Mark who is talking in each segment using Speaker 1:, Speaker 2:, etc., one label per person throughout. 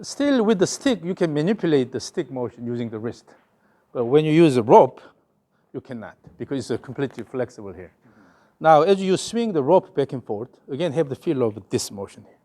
Speaker 1: Still with the stick, you can manipulate the stick motion using the wrist. But when you use a rope, you cannot because it's completely flexible here. Now, as you swing the rope back and forth, again, have the feel of this motion here.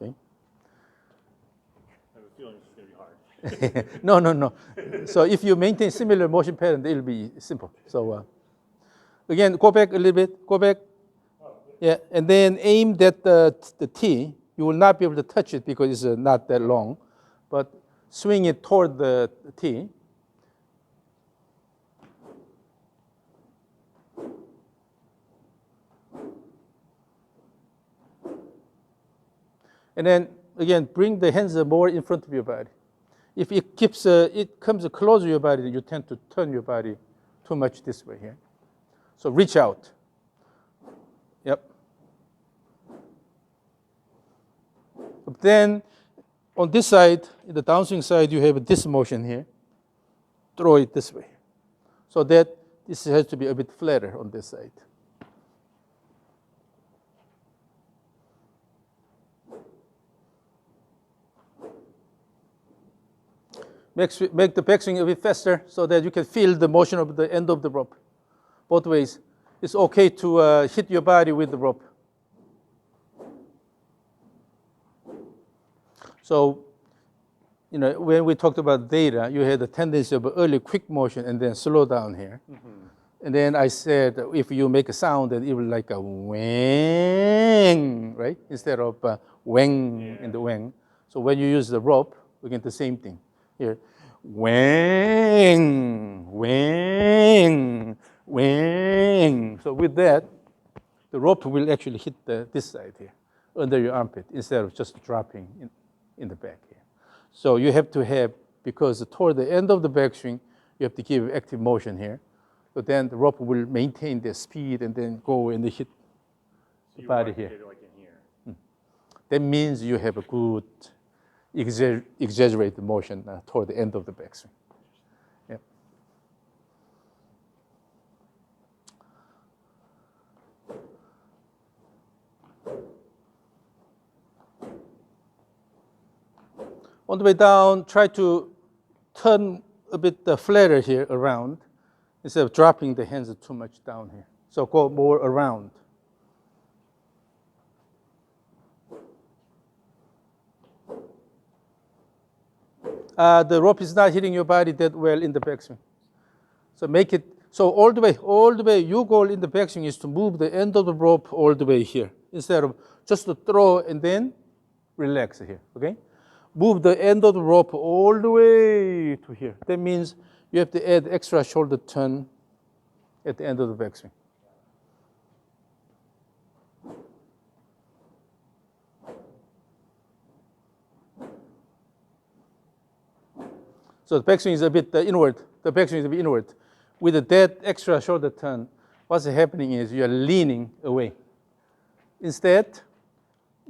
Speaker 1: Okay?
Speaker 2: I have a feeling this is going to be hard.
Speaker 1: No. So if you maintain similar motion pattern, it'll be simple. So again, go back a little bit, go back. Yeah, and then aim at the tee. You will not be able to touch it because it's not that long, but swing it toward the tee. And then again, bring the hands more in front of your body. If it keeps, it comes close to your body, you tend to turn your body too much this way here. So reach out. Yep. But then on this side, the downswing side, you have this motion here. Throw it this way. So that this has to be a bit flatter on this side. Make the backswing a bit faster so that you can feel the motion of the end of the rope. Both ways. It's okay to hit your body with the rope. So, you know, when we talked about data, you had a tendency of early quick motion and then slow down here. Mm-hmm. And then I said, if you make a sound, then it will like a wang, right? Instead of wang in the wang. So when you use the rope, we get the same thing. Here, wang, wang, wang. So with that, the rope will actually hit this side here, under your armpit, instead of just dropping in the back here. So you have to have, because toward the end of the backswing, you have to give active motion here. But then the rope will maintain the speed and then go and hit the body here.
Speaker 2: Like in here.
Speaker 1: That means you have a good exaggerated motion toward the end of the backswing. Yep. On the way down, try to turn a bit flatter here around instead of dropping the hands too much down here. So go more around. The rope is not hitting your body that well in the backswing. So make it, so all the way, your goal in the backswing is to move the end of the rope all the way here, instead of just to throw and then relax here, okay? Move the end of the rope all the way to here. That means you have to add extra shoulder turn at the end of the backswing. So the backswing is a bit inward. The backswing is a bit inward. With that extra shoulder turn, what's happening is you are leaning away. Instead,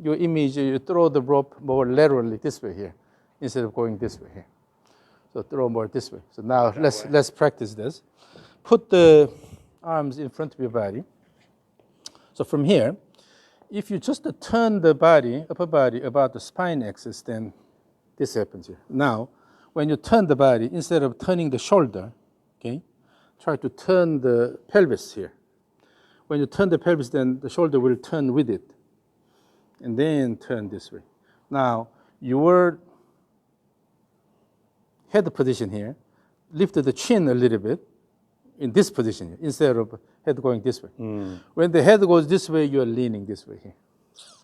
Speaker 1: your image, you throw the rope more laterally this way here, instead of going this way here. So throw more this way. So now let's practice this. Put the arms in front of your body. So from here, if you just turn the body, upper body, about the spine axis, then this happens here. Now, when you turn the body, instead of turning the shoulder, okay, try to turn the pelvis here. When you turn the pelvis, then the shoulder will turn with it. And then turn this way. Now, your head position here, lift the chin a little bit in this position here, instead of head going this way. When the head goes this way, you're leaning this way here,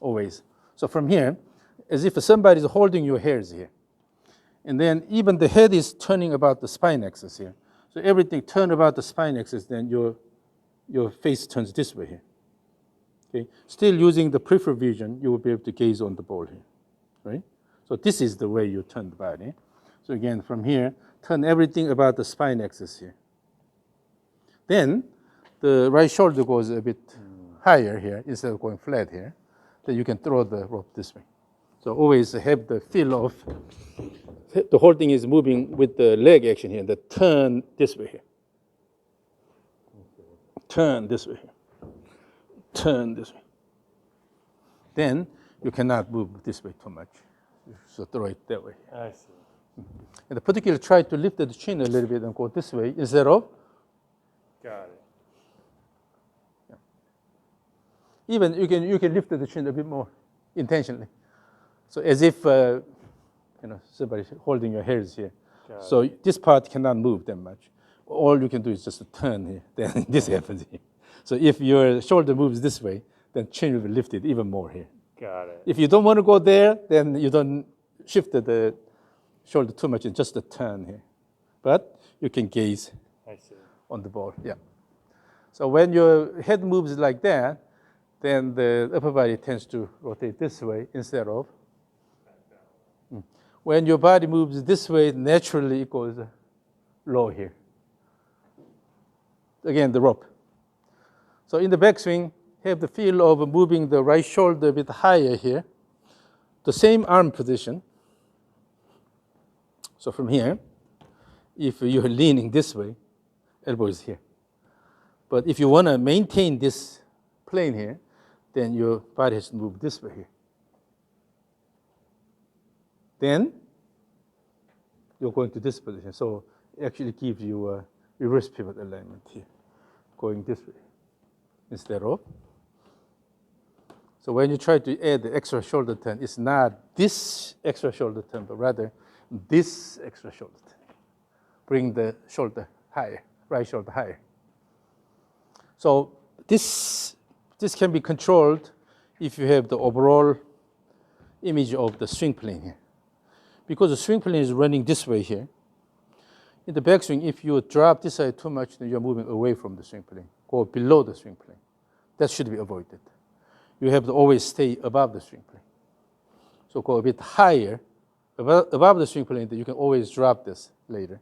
Speaker 1: always. So from here, as if somebody's holding your hairs here. And then even the head is turning about the spine axis here. So everything turn about the spine axis, then your face turns this way here. Okay. Still using the peripheral vision, you will be able to gaze on the ball here, right? So this is the way you turn the body. So again, from here, turn everything about the spine axis here. Then the right shoulder goes a bit higher here instead of going flat here. Then you can throw the rope this way. So always have the feel of the whole thing is moving with the leg action here. The turn this way here. Turn this way here. Turn this way. Then you cannot move this way too much. So throw it that way.
Speaker 2: I see.
Speaker 1: And particularly try to lift the chin a little bit and go this way instead of.
Speaker 2: Got it.
Speaker 1: Even you can lift the chin a bit more intentionally. So as if somebody holding your hairs here.
Speaker 2: Got
Speaker 1: So this part cannot move that much. All you can do is just turn here. Then this happens here. So if your shoulder moves this way, then chin will be lifted even more here.
Speaker 2: Got it.
Speaker 1: If you don't want to go there, then you don't shift the shoulder too much. It's just a turn here. But you can gaze
Speaker 2: I see.
Speaker 1: on the ball. Yeah. So when your head moves like that, then the upper body tends to rotate this way instead of. When your body moves this way, naturally it goes low here. Again, the rope. So in the backswing, have the feel of moving the right shoulder a bit higher here. The same arm position. So from here, if you're leaning this way, elbow is here. But if you want to maintain this plane here, then your body has to move this way here. Then you're going to this position. So it actually gives you a reverse pivot alignment here, going this way instead of. So when you try to add the extra shoulder turn, it's not this extra shoulder turn, but rather this extra shoulder turn. Bring the shoulder higher, right shoulder higher. So this can be controlled if you have the overall image of the swing plane here. Because the swing plane is running this way here. In the backswing, if you drop this side too much, then you're moving away from the swing plane, go below the swing plane. That should be avoided. You have to always stay above the swing plane. So go a bit higher, above the swing plane, then you can always drop this later.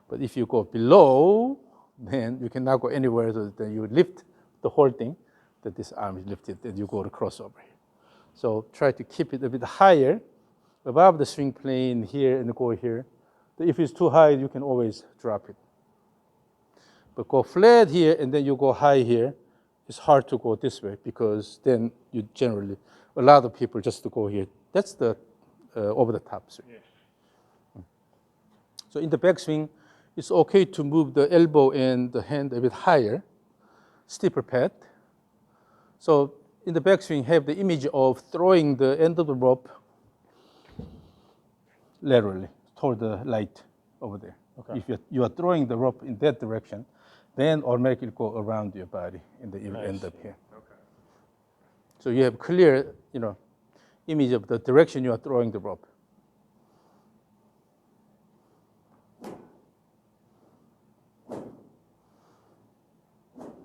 Speaker 1: But if you go below, then you cannot go anywhere, so then you lift the whole thing, that this arm is lifted, and you go to crossover here. So try to keep it a bit higher, above the swing plane here and go here. If it's too high, you can always drop it. But go flat here, and then you go high here. It's hard to go this way, because then you generally, a lot of people just to go here. That's the over the top swing.
Speaker 2: Yeah.
Speaker 1: So in the backswing, it's okay to move the elbow and the hand a bit higher, steeper path. So in the backswing, have the image of throwing the end of the rope laterally toward the light over there.
Speaker 2: Okay.
Speaker 1: If you are throwing the rope in that direction, then automatically go around your body, and then you end up here.
Speaker 2: Okay.
Speaker 1: So you have clear, image of the direction you are throwing the rope.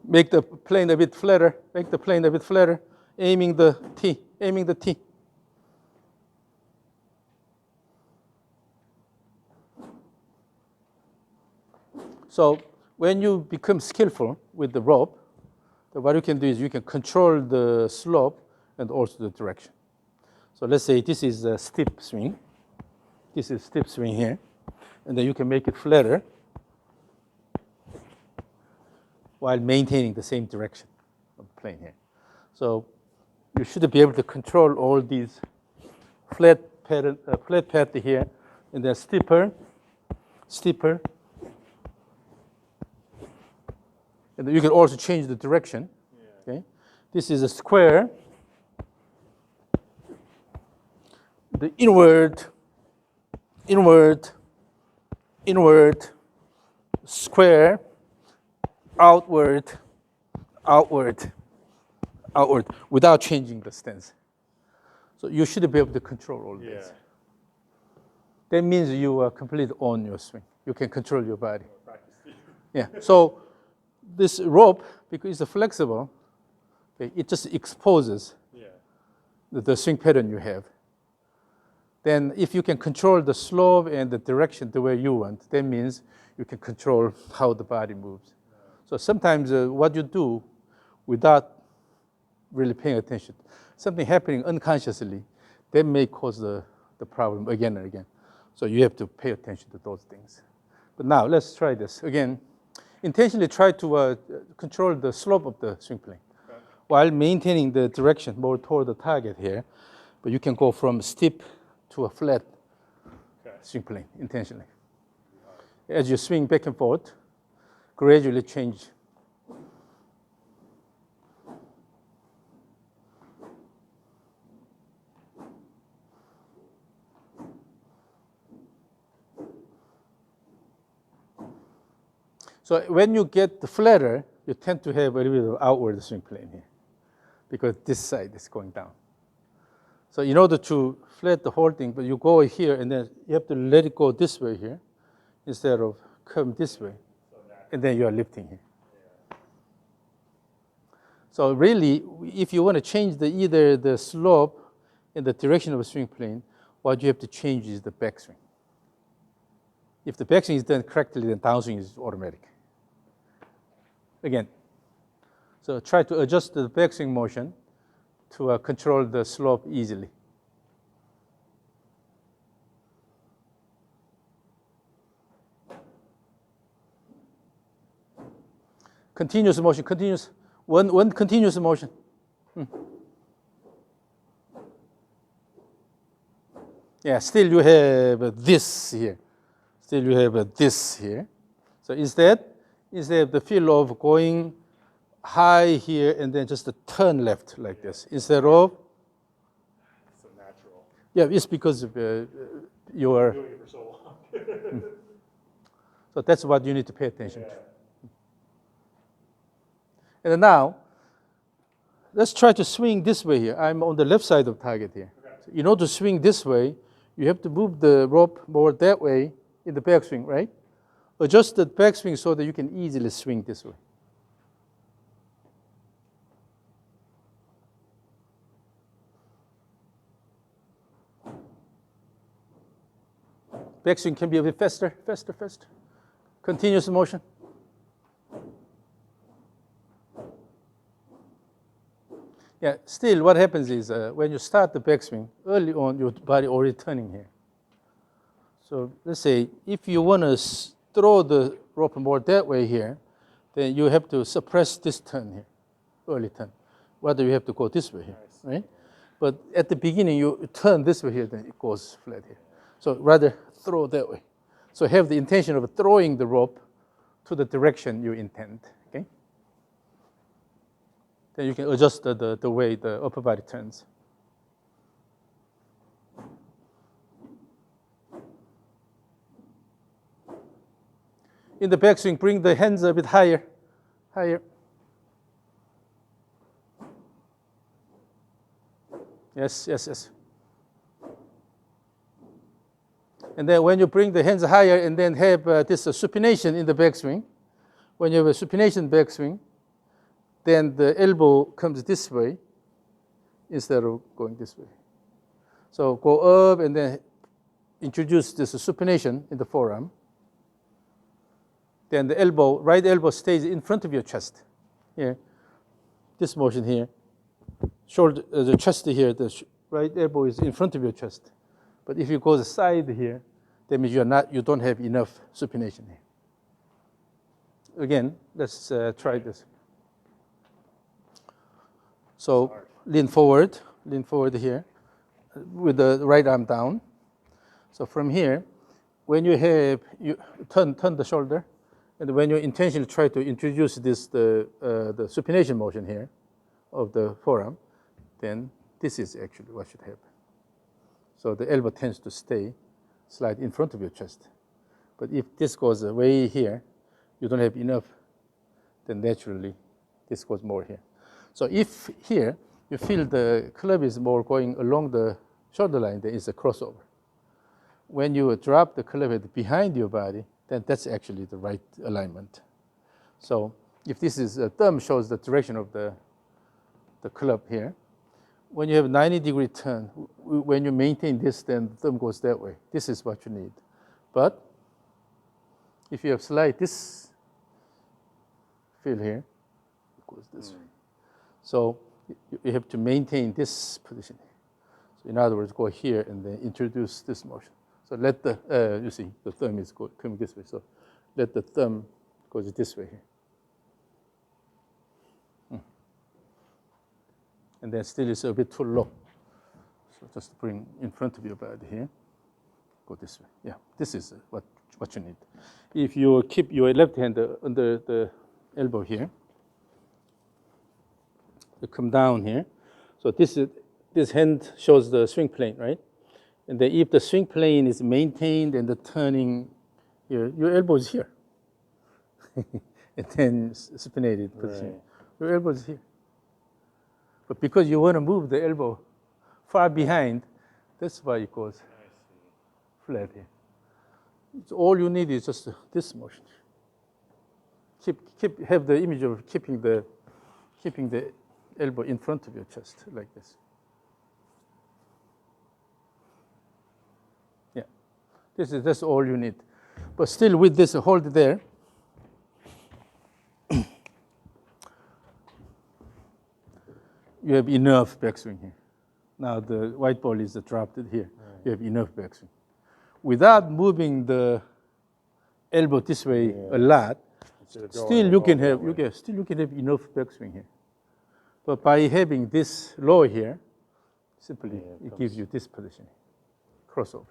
Speaker 1: Make the plane a bit flatter. Make the plane a bit flatter. Aiming the T. Aiming the T. So when you become skillful with the rope, what you can do is you can control the slope and also the direction. So let's say this is a steep swing. This is steep swing here. And then you can make it flatter while maintaining the same direction of the plane here. So you should be able to control all these flat path here, and then steeper, steeper. And then you can also change the direction. Yeah. Okay, this is a square. The inward, inward, inward, square, outward, outward, outward, without changing the stance. So you should be able to control all this. That means you are completely on your swing. You can control your body. Yeah. So this rope, because it's flexible, okay, it just exposes the swing pattern you have. Then if you can control the slope and the direction the way you want, that means you can control how the body moves. So sometimes what you do without really paying attention, something happening unconsciously, that may cause the problem again and again. So you have to pay attention to those things. But now let's try this. Again, intentionally try to control the slope of the swing plane while maintaining the direction more toward the target here. But you can go from steep to a flat
Speaker 2: Okay.
Speaker 1: swing plane intentionally. As you swing back and forth, gradually change. So when you get the flatter, you tend to have a little bit of outward swing plane here because this side is going down. So in order to flat the whole thing, but you go here and then you have to let it go this way here instead of come this way. And then you are lifting here. So really, if you want to change either the slope and the direction of a swing plane, what you have to change is the backswing. If the backswing is done correctly, then downswing is automatic. Again, so try to adjust the backswing motion to control the slope easily. Continuous motion, continuous, one continuous motion. Yeah, still you have this here. Still you have this here. So instead of the feel of going high here and then just a turn left like this, instead of,
Speaker 2: So natural.
Speaker 1: yeah, it's because of your,
Speaker 2: Doing it for so long.
Speaker 1: so that's what you need to pay attention to. And then now, let's try to swing this way here. I'm on the left side of target here.
Speaker 2: Okay.
Speaker 1: So in order to swing this way, you have to move the rope more that way in the backswing, right? Adjust the backswing so that you can easily swing this way. Backswing can be a bit faster, faster, faster. Continuous motion. Yeah, still what happens is when you start the backswing, early on your body already turning here. So let's say if you want to throw the rope more that way here, then you have to suppress this turn here, early turn. Rather you have to go this way here, right? But at the beginning you turn this way here, then it goes flat here. So rather throw that way. So have the intention of throwing the rope to the direction you intend, okay? Then you can adjust the way the upper body turns. In the backswing, bring the hands a bit higher, higher. Yes, yes, yes. And then when you bring the hands higher and then have this supination in the backswing, when you have a supination backswing, then the elbow comes this way instead of going this way. So go up and then introduce this supination in the forearm. Then the elbow, right elbow stays in front of your chest. Here, this motion here. Shoulder, the chest here, the right elbow is in front of your chest. But if you go the side here, that means you don't have enough supination here. Again, let's try this. So lean forward here with the right arm down. So from here, when you turn the shoulder, and when you intentionally try to introduce the supination motion here of the forearm, then this is actually what should happen. So the elbow tends to stay slightly in front of your chest. But if this goes way here, you don't have enough, then naturally this goes more here. So if here you feel the club is more going along the shoulder line, then it's a crossover. When you drop the club head behind your body, then that's actually the right alignment. So if this is a thumb shows the direction of the club here, when you have 90-degree turn, when you maintain this, then the thumb goes that way. This is what you need. But if you have slight this feel here, it goes this way. So you have to maintain this position. So in other words, go here and then introduce this motion. So let the, you see, the thumb is coming this way. So let the thumb go this way here. And then still it's a bit too low. So just bring in front of your body here. Go this way. Yeah, this is what you need. If you keep your left hand under the elbow here, you come down here. So this hand shows the swing plane, right? And then if the swing plane is maintained and the turning here, your elbow is here. And then supinated position.
Speaker 2: Right.
Speaker 1: Your elbow is here. But because you want to move the elbow far behind, that's why it goes flat here. So all you need is just this motion. Have the image of keeping the elbow in front of your chest like this. Yeah, that's all you need. But still, with this hold there, you have enough backswing here. Now the white ball is dropped here. Right. You have enough backswing. Without moving the elbow this way a lot, still you can have enough backswing here. But by having this low here, simply it gives you this position, crossover.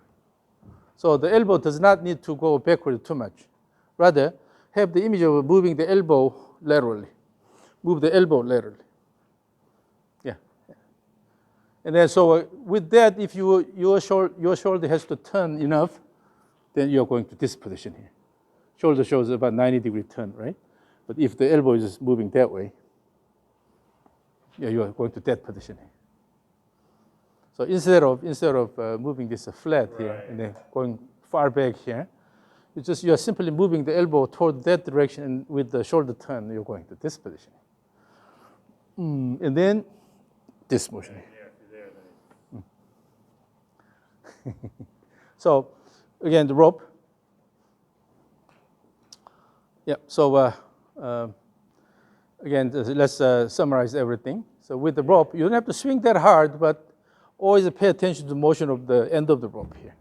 Speaker 1: So the elbow does not need to go backward too much. Rather, have the image of moving the elbow laterally. Move the elbow laterally. Yeah. And then so with that, if your shoulder has to turn enough, then you're going to this position here. Shoulder shows about 90-degree turn, right? But if the elbow is moving that way, yeah, you are going to that position here. So instead of moving this flat here and then going far back here, you are simply moving the elbow toward that direction, and with the shoulder turn, you're going to this position. And then this motion. So again, the rope. Yeah. So again, let's summarize everything. So with the rope, you don't have to swing that hard, but always pay attention to the motion of the end of the rope here.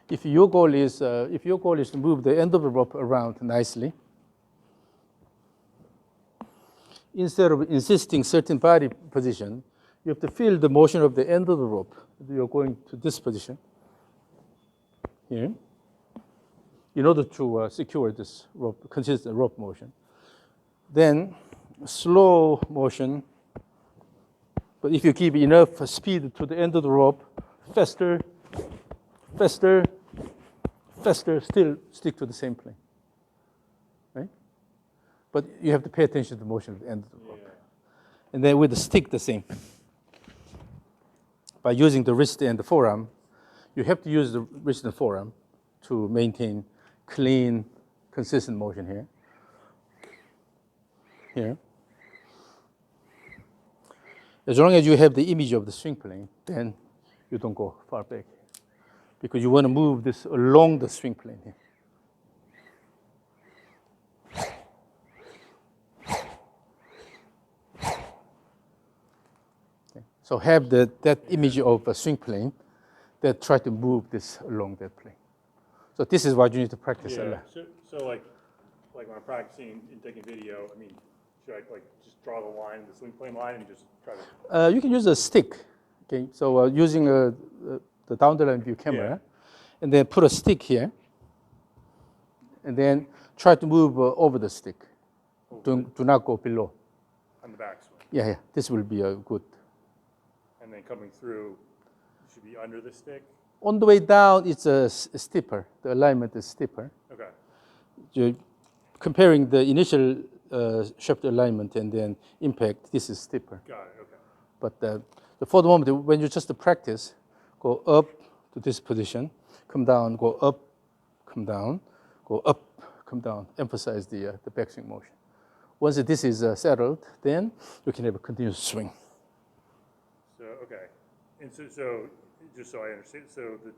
Speaker 1: If your goal is to move the end of the rope around nicely, instead of insisting certain body position, you have to feel the motion of the end of the rope. You're going to this position here in order to secure this rope, consistent rope motion. Then slow motion, but if you give enough speed to the end of the rope, faster, faster, faster, still stick to the same plane, right? But you have to pay attention to the motion of the end of the rope. And then with the stick, the same. By using the wrist and the forearm, you have to use the wrist and forearm to maintain clean, consistent motion here. Here. As long as you have the image of the swing plane, then you don't go far back, because you want to move this along the swing plane here. Okay. So have that image of a swing plane that try to move this along that plane. So this is what you need to practice a lot.
Speaker 2: So like when I'm practicing and taking video, I mean, should I just draw the line, the swing plane line, and just try to?
Speaker 1: You can use a stick. Okay, so using the down the line view camera, and then put a stick here, and then try to move over the stick. Do not go below.
Speaker 2: On the backswing.
Speaker 1: Yeah. This will be a good.
Speaker 2: And then coming through, it should be under the stick.
Speaker 1: On the way down, it's steeper. The alignment is steeper.
Speaker 2: Okay.
Speaker 1: You're comparing the initial shaft alignment and then impact, this is steeper.
Speaker 2: Got it. Okay.
Speaker 1: But for the moment, when you just practice, go up to this position, come down, go up, come down, go up, come down. Emphasize the backswing motion. Once this is settled, then you can have a continuous swing.
Speaker 2: So okay, and so just so I understand, so the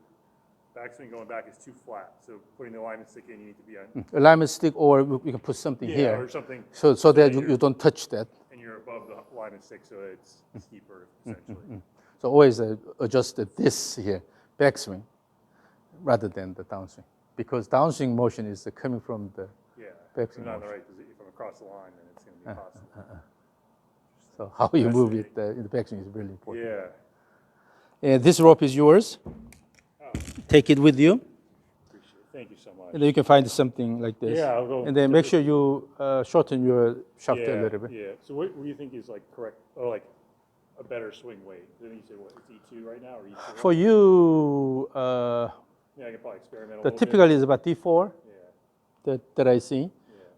Speaker 2: backswing going back is too flat. So putting the alignment stick in, you need to be on
Speaker 1: alignment stick, or we can put something here,
Speaker 2: or something,
Speaker 1: so that you don't touch that.
Speaker 2: And you're above the alignment stick, so it's steeper essentially.
Speaker 1: So always adjust this here, backswing, rather than the downswing, because downswing motion is coming from the backswing.
Speaker 2: If I'm not in the right position, if I'm across the line, then it's going to be possible.
Speaker 1: So how you move it in the backswing is really important.
Speaker 2: Yeah.
Speaker 1: And this rope is yours. Take it with you.
Speaker 2: Appreciate it. Thank you so much.
Speaker 1: And then you can find something like this.
Speaker 2: Yeah, I'll go
Speaker 1: and then
Speaker 2: to
Speaker 1: make
Speaker 2: the-
Speaker 1: sure you shorten your shaft
Speaker 2: Yeah,
Speaker 1: a little bit.
Speaker 2: yeah. So what do you think is like correct, or like a better swing weight? I think you said what, it's E2 right now, or E4?
Speaker 1: For you,
Speaker 2: Yeah, I can probably experiment a
Speaker 1: the
Speaker 2: little
Speaker 1: typical
Speaker 2: bit.
Speaker 1: is about D4
Speaker 2: Yeah,
Speaker 1: that I see.
Speaker 2: yeah.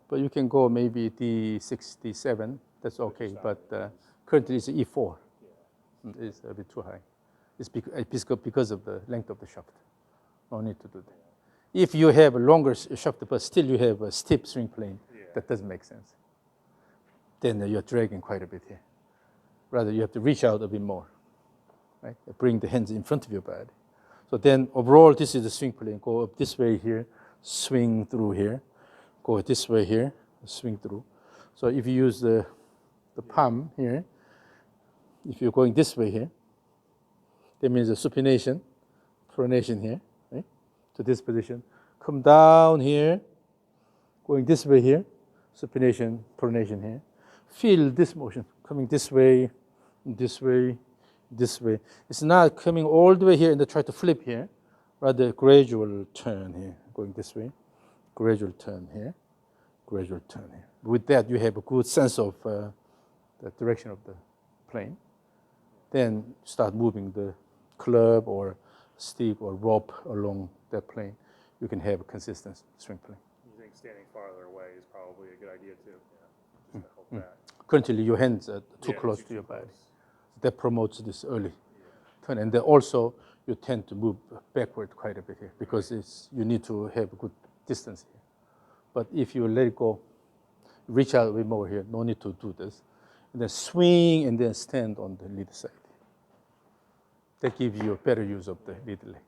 Speaker 1: But you can go maybe D6, D7. That's okay.
Speaker 2: just
Speaker 1: But
Speaker 2: not-
Speaker 1: currently it's E4.
Speaker 2: Yeah.
Speaker 1: It's a bit too high. It's because of the length of the shaft. No need to do that. If you have a longer shaft, but still you have a steep swing plane,
Speaker 2: Yeah.
Speaker 1: that doesn't make sense. Then you're dragging quite a bit here. Rather, you have to reach out a bit more, right? Bring the hands in front of your body. So then overall, this is the swing plane. Go up this way here, swing through here. Go this way here, swing through. So if you use the palm here, if you're going this way here, that means the supination, pronation here, right? To this position. Come down here, going this way here, supination, pronation here. Feel this motion, coming this way, this way, this way. It's not coming all the way here and then try to flip here. Rather gradual turn here, going this way, gradual turn here, gradual turn here. With that, you have a good sense of the direction of the plane. Then start moving the club or stick or rope along that plane. You can have a consistent swing plane.
Speaker 2: You think standing farther away is probably a good idea too? Yeah, just to help that.
Speaker 1: Currently, your hands are too
Speaker 2: Yeah,
Speaker 1: close to your
Speaker 2: close.
Speaker 1: body. That promotes this early turn. And then also, you tend to move backward quite a bit here because you need to have a good distance here. But if you let it go, reach out a bit more here, no need to do this. And then swing and then stand on the lead side. That gives you a better use of the lead leg.